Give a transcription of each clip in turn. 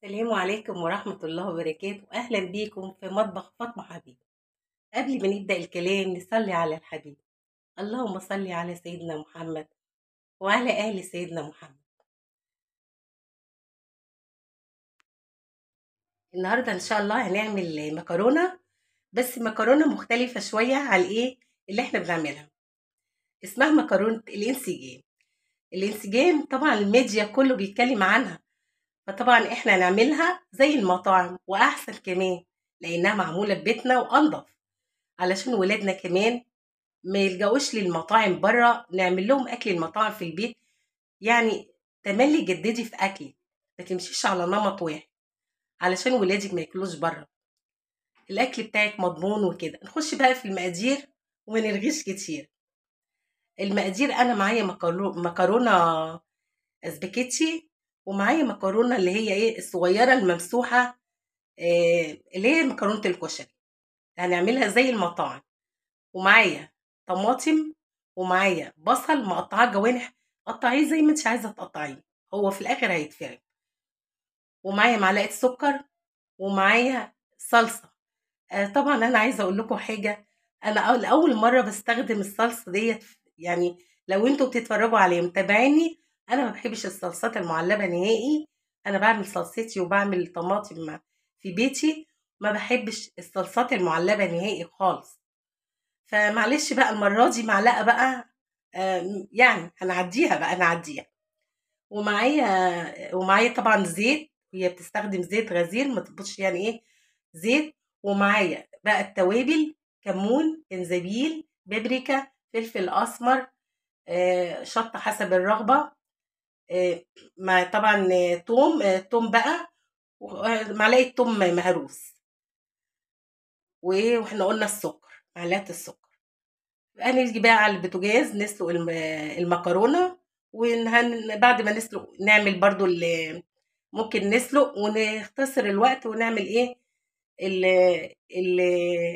السلام عليكم ورحمة الله وبركاته، أهلا بيكم في مطبخ فاطمة حبيب. قبل ما نبدأ الكلام نصلي على الحبيب. اللهم صل على سيدنا محمد وعلى آل سيدنا محمد. النهاردة إن شاء الله هنعمل مكرونة، بس مكرونة مختلفة شوية على الإيه اللي إحنا بنعملها. اسمها مكرونة الانسجام. الانسجام طبعا الميديا كله بيتكلم عنها، فطبعا إحنا هنعملها زي المطاعم وأحسن كمان، لأنها معمولة ببيتنا وأنضف، علشان ولادنا كمان ما يلجأوش للمطاعم برّه، نعمل لهم أكل المطاعم في البيت. يعني تملّي جدّدي في أكلِك، ما تمشيش على نمط واحد، علشان ولادِك ما ياكلوش برّه، الأكل بتاعِك مضمون وكده. نخش بقى في المقادير وما نرغيش كتير. المقادير أنا معايا مكرونة اسباجيتي، ومعايا مكرونة اللي هي إيه، الصغيّرة الممسوحة، اللي هي مكرونة الكشري، هنعملها زي المطاعم. ومعايا طماطم، ومعايا بصل مقطعاه جوانح، قطعيه زي ما انت عايزه تقطعيه، هو في الاخر هيتفرم. ومعايا معلقه سكر، ومعايا صلصه. طبعا انا عايزه اقول لكم حاجه، انا اول مره بستخدم الصلصه ديت، يعني لو انتوا بتتفرجوا عليا متابعيني، انا ما بحبش الصلصات المعلبه نهائي. انا بعمل صلصتي وبعمل طماطم في بيتي، ما بحبش الصلصات المعلبه نهائي خالص. فمعلش بقى المرة دي معلقة بقى، يعني هنعدّيها بقى نعدّيها. ومعايا طبعًا زيت، هي بتستخدم زيت غزير ما تضبطش يعني إيه، زيت. ومعايا بقى التوابل: كمون، جنزبيل، بابريكا، فلفل أسمر، شطة حسب الرغبة، مع طبعًا توم، توم بقى، معلقة توم مهروس، وإحنا قُلنا السكر، معلقة السكر. هنيجي بقى على البوتاجاز نسلق المكرونة، بعد ما نسلق نعمل برضو ممكن نسلق ونختصر الوقت ونعمل ايه ال... ال...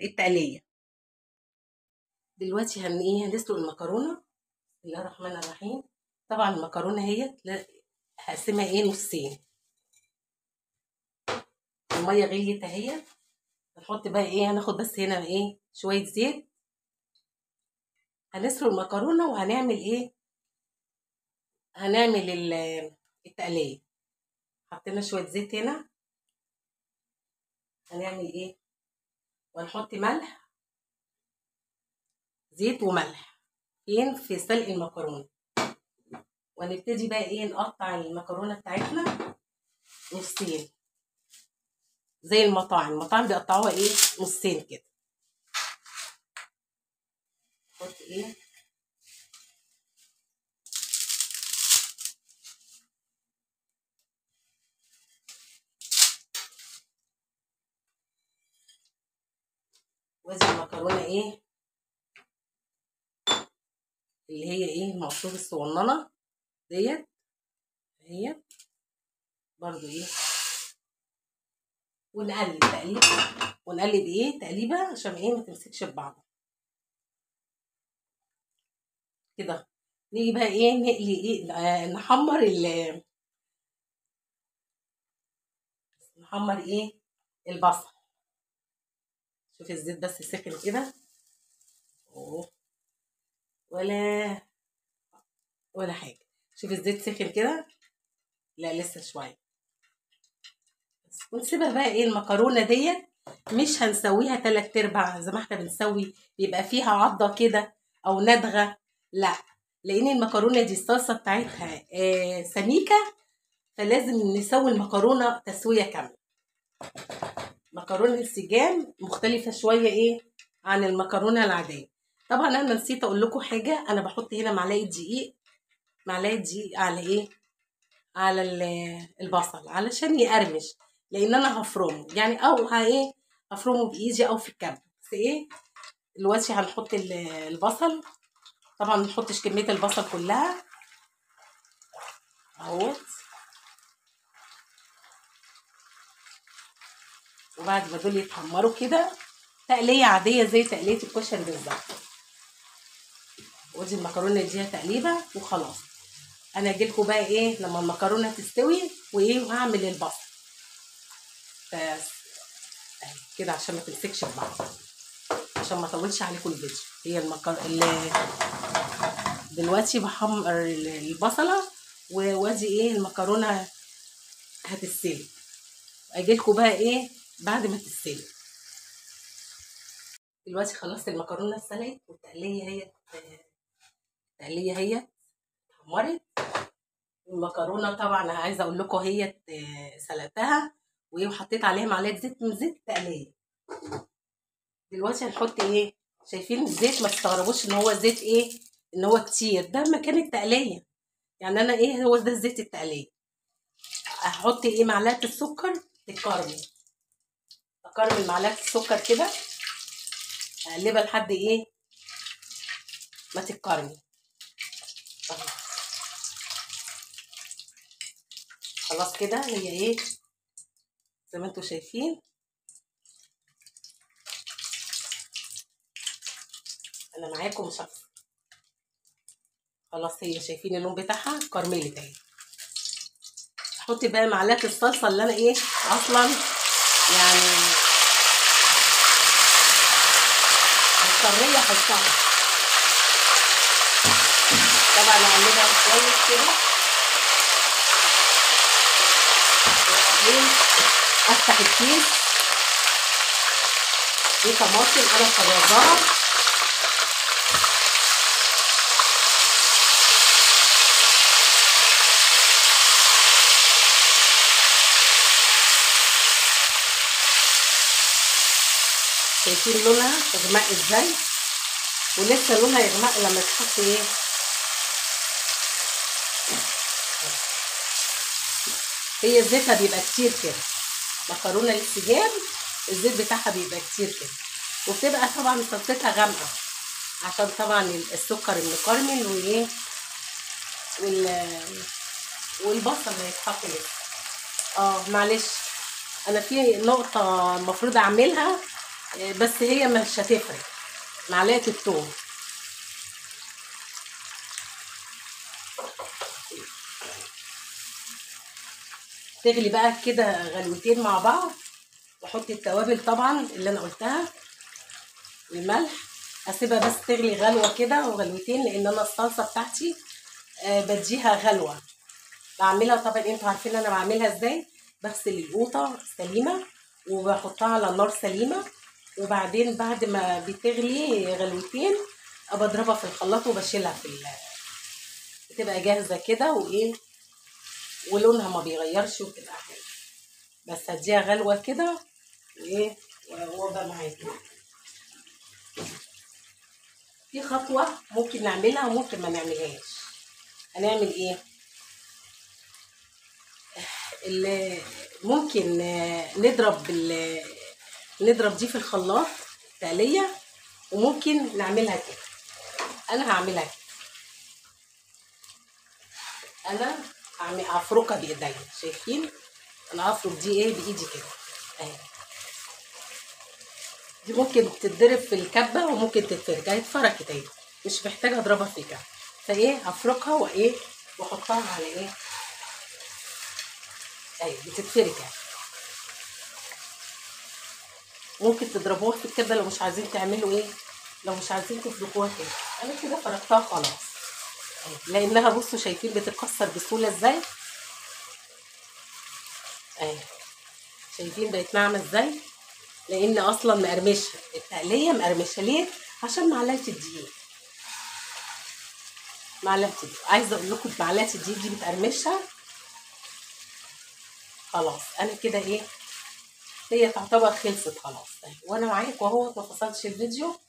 التقلية. دلوقتي هنسلق المكرونة. بسم الله الرحمن الرحيم. طبعا المكرونة هي هقسمها نصين. المية غليت اهي، هنحط بقى هناخد بس هنا شوية زيت. هنسلق المكرونة وهنعمل هنعمل التقلية. حطينا شوية زيت هنا، هنعمل وهنحط ملح، زيت وملح في سلق المكرونة. وهنبتدي بقى نقطع المكرونة بتاعتنا نصين، زي المطاعم بيقطعوها نصين كده. نحط وزن المكرونة اللي هي المقصوص الصغننة ديت، هي برضو ونقلب تقليب، ونقلب تقليبه عشان ما تمسكش ببعض كده. نيجي بقى نقلي نحمر البصل. شوفي الزيت بس سخن كده، اهو، ولا حاجه. شوفي الزيت سخن كده، لا لسه شويه بس. ونسيبها بقى المكرونه ديت مش هنسويها 3/4 زي ما احنا بنسوي، بيبقى فيها عضه كده او ندغه، لا، لان المكرونه دي الصلصه بتاعتها سميكه، فلازم نسوي المكرونه تسويه كامله. مكرونه السجام مختلفه شويه عن المكرونه العاديه. طبعا انا نسيت اقول لكم حاجه، انا بحط هنا معلقه دقيق، على على البصل علشان يقرمش، لان انا هفرمه يعني، او هفرمه بايدي او في الكبه. بس دلوقتي هنحط البصل. طبعا ما نحطش كميه البصل كلها اهوت. وبعد ما دول يتحمروا كده تقليه عاديه زي تقليه الكشري بالظبط. ودي المكرونه اديها تقليبه وخلاص. انا اجيلكوا بقى لما المكرونه تستوي وهعمل البصل. اهي كده عشان ما تمسكش في بعض، عشان ما اطولش عليكم الفيديو. هي دلوقتي بحمر البصله، وادي ايه المكرونه هتتسلق. اجيلكوا بقى ايه بعد ما تتسلق. دلوقتي خلصت المكرونه اتسلقت، والتقليه هي اتحمرت. المكرونه طبعا عايزه اقول لكم هي سلقتها وحطيت عليها معلقه زيت من زيت التقليه. دلوقتي هنحط ايه، شايفين الزيت؟ ما تستغربوش ان هو زيت ايه، ان هو كتير، ده مكان التقليه. يعني انا ايه، هو ده زيت التقليه. هحط ايه معلقه السكر تتكرمل، اكرمل معلقه السكر كده، اقلبها لحد ايه ما تتكرمل. خلاص كده هي ايه زي ما انتوا شايفين. انا معاكم مش عارفه. خلاص هي شايفين اللون بتاعها كرملت اهي. احط بقى معلقه الصلصه اللي انا ايه اصلا يعني مضطريه احطها. طبعا اقلبها كويس كده، وبعدين افتح الكيس. دي طماطم انا مفرزاها، شايفين لونها اغمق ازاي، ولسه لونها يغمق لما تحط ايه. هي زيتها بيبقى كتير كده، مكرونه الانسجام الزيت بتاعها بيبقى كتير كده، وبتبقى طبعا صلصتها غامقه عشان طبعا السكر المكرمل وايه والبصل اللي هيتحط لسه. معلش انا في نقطه المفروض اعملها، بس هي مش هتفرق. معلقه الثوم، تغلي بقى كده غلوتين مع بعض، واحط التوابل طبعا اللي انا قلتها، الملح. اسيبها بس تغلي غلوه كده وغلوتين، لان انا الصلصه بتاعتي بديها غلوه. بعملها طبعا انتوا عارفين انا بعملها ازاي. بغسل القوطه سليمه وبحطها على النار سليمه، وبعدين بعد ما بتغلي غلوتين بضربها في الخلاط وبشيلها بتبقى جاهزه كده وايه، ولونها ما بيغيرش وبتبقى حلوه. بس هديها غلوه كده وايه وابقى معاكي. في خطوه ممكن نعملها وممكن ما نعملهاش. هنعمل ايه؟ اللي ممكن نضرب دي في الخلاط تقليه، وممكن نعملها كده. انا هعملها كده، انا هفركها بايديا. شايفين انا هفرك دي ايه بايدي كده اهي. دي ممكن تتضرب في الكبه وممكن تتفرك اهي، اتفركت اهي، مش محتاجه اضربها في كده. فايه هفركها وايه واحطها على ايه اهي بتتفرك اهي. ممكن تضربوها في الكبه لو مش عايزين تعملوا ايه، لو مش عايزين تفركوها كده. انا كده فركتها خلاص اهي، لانها بصوا شايفين بتتكسر بسهوله ازاي اهي. شايفين بقت ناعمه ازاي، لان اصلا مقرمشه التقليه مقرمشه. ليه؟ عشان معلقه الدقيق. معلقه الدقيق عايزه اقول لكم معلقه الدقيق دي بتقرمشها. خلاص انا كده ايه، هي تعتبر خلصت خلاص اهي، وانا معاكم اهو ما فصلتش الفيديو.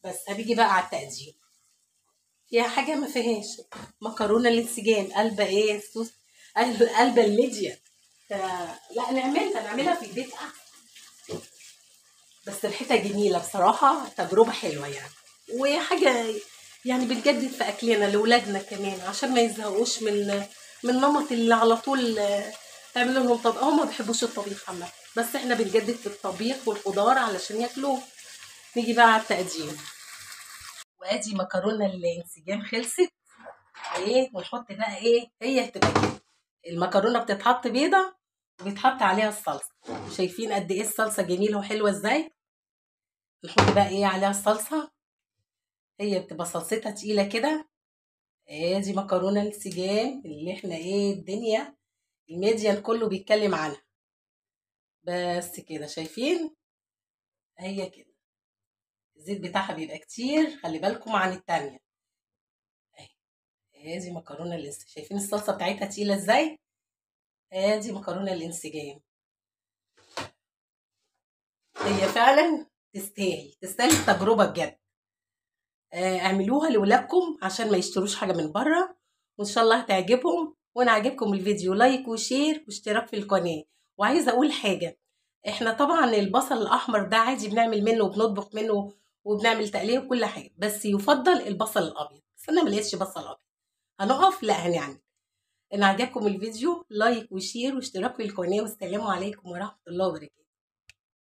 بس هنيجي بقى على التقديم. فيها حاجه ما فيهاش، مكرونه الانسجام قلبه ايه صوص، قلبه الميديا. لا نعملها في البيت احسن. بس ريحتها جميله بصراحه، تجربه حلوه يعني، وحاجه يعني بتجدد في اكلنا لاولادنا كمان، عشان ما يزهقوش من نمط اللي على طول تعملوا لهم طبخ. هم ما بيحبوش الطبيخ عامه، بس احنا بنجدد في الطبيخ والخضار علشان ياكلوه. نيجي بقى على التقديم. وادي مكرونه الانسجام خلصت ايه، ونحط بقى ايه، هي هتبقى كده. المكرونه بتتحط بيضه وبيتحط عليها الصلصه. شايفين قد ايه الصلصه جميله وحلوه ازاي؟ نحط بقى ايه عليها الصلصه. هي بتبقى صلصتها تقيله كده. دي مكرونه الانسجام اللي احنا ايه الدنيا الميديان كله بيتكلم عنها. بس كده شايفين هي كده. الزيت بتاعها بيبقى كتير، خلي بالكم عن التانية. دي مكرونه الانسجام. شايفين الصلصه بتاعتها تقيله ازاي؟ دي مكرونه الانسجام. هي فعلا تستاهل التجربه بجد. اعملوها لولادكم عشان ما يشتروش حاجه من بره، وان شاء الله هتعجبهم. وانا عجبكم الفيديو لايك وشير واشتراك في القناه. وعايزه اقول حاجه، احنا طبعا البصل الاحمر ده عادي بنعمل منه وبنطبخ منه وبنعمل تقليه وكل حاجه، بس يفضل البصل الابيض. بس انا ملقتش بصل ابيض، هنقف لا هنعمل. ان عجبكم الفيديو لايك وشير واشتراك في القناه، والسلام عليكم ورحمه الله وبركاته.